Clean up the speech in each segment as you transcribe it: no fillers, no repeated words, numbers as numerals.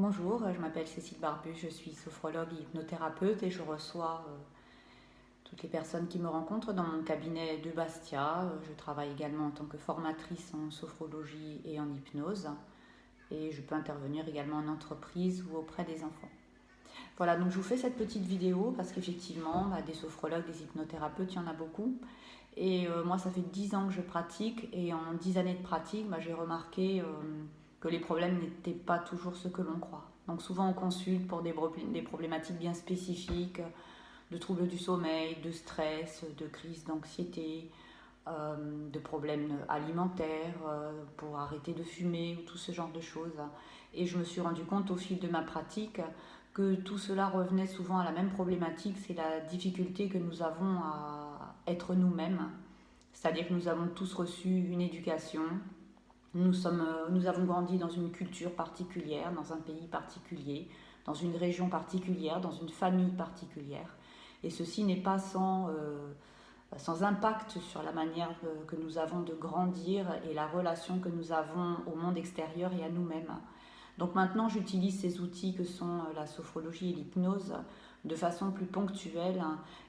Bonjour, je m'appelle Cécile Barbu, je suis sophrologue et hypnothérapeute et je reçois toutes les personnes qui me rencontrent dans mon cabinet de Bastia. Je travaille également en tant que formatrice en sophrologie et en hypnose et je peux intervenir également en entreprise ou auprès des enfants. Voilà, donc je vous fais cette petite vidéo parce qu'effectivement, des sophrologues, des hypnothérapeutes, il y en a beaucoup. Et moi, ça fait 10 ans que je pratique et en 10 années de pratique, j'ai remarqué que les problèmes n'étaient pas toujours ce que l'on croit. Donc souvent, on consulte pour des problématiques bien spécifiques, de troubles du sommeil, de stress, de crise d'anxiété, de problèmes alimentaires, pour arrêter de fumer ou tout ce genre de choses. Et je me suis rendu compte au fil de ma pratique que tout cela revenait souvent à la même problématique, c'est la difficulté que nous avons à être nous-mêmes. C'est-à-dire que nous avons tous reçu une éducation, nous avons grandi dans une culture particulière, dans un pays particulier, dans une région particulière, dans une famille particulière. Et ceci n'est pas sans impact sur la manière que nous avons de grandir et la relation que nous avons au monde extérieur et à nous-mêmes. Donc maintenant, j'utilise ces outils que sont la sophrologie et l'hypnose de façon plus ponctuelle.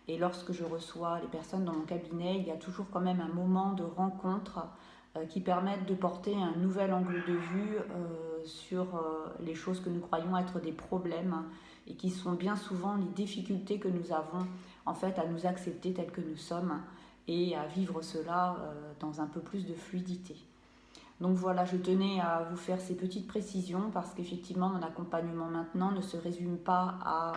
Et lorsque je reçois les personnes dans mon cabinet, il y a toujours quand même un moment de rencontre qui permettent de porter un nouvel angle de vue sur les choses que nous croyons être des problèmes et qui sont bien souvent les difficultés que nous avons en fait à nous accepter tels que nous sommes et à vivre cela dans un peu plus de fluidité. Donc voilà, je tenais à vous faire ces petites précisions parce qu'effectivement mon accompagnement maintenant ne se résume pas à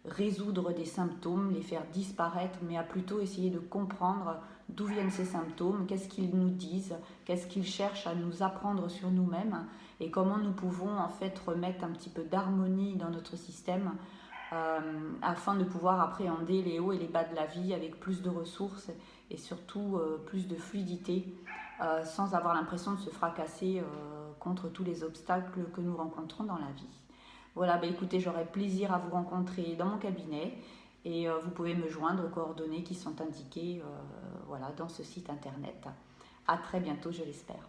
résoudre des symptômes, les faire disparaître, mais à plutôt essayer de comprendre d'où viennent ces symptômes, qu'est-ce qu'ils nous disent, qu'est-ce qu'ils cherchent à nous apprendre sur nous-mêmes et comment nous pouvons en fait remettre un petit peu d'harmonie dans notre système afin de pouvoir appréhender les hauts et les bas de la vie avec plus de ressources et surtout plus de fluidité sans avoir l'impression de se fracasser contre tous les obstacles que nous rencontrons dans la vie. Voilà, écoutez, j'aurai plaisir à vous rencontrer dans mon cabinet et vous pouvez me joindre aux coordonnées qui sont indiquées dans ce site internet. À très bientôt, je l'espère.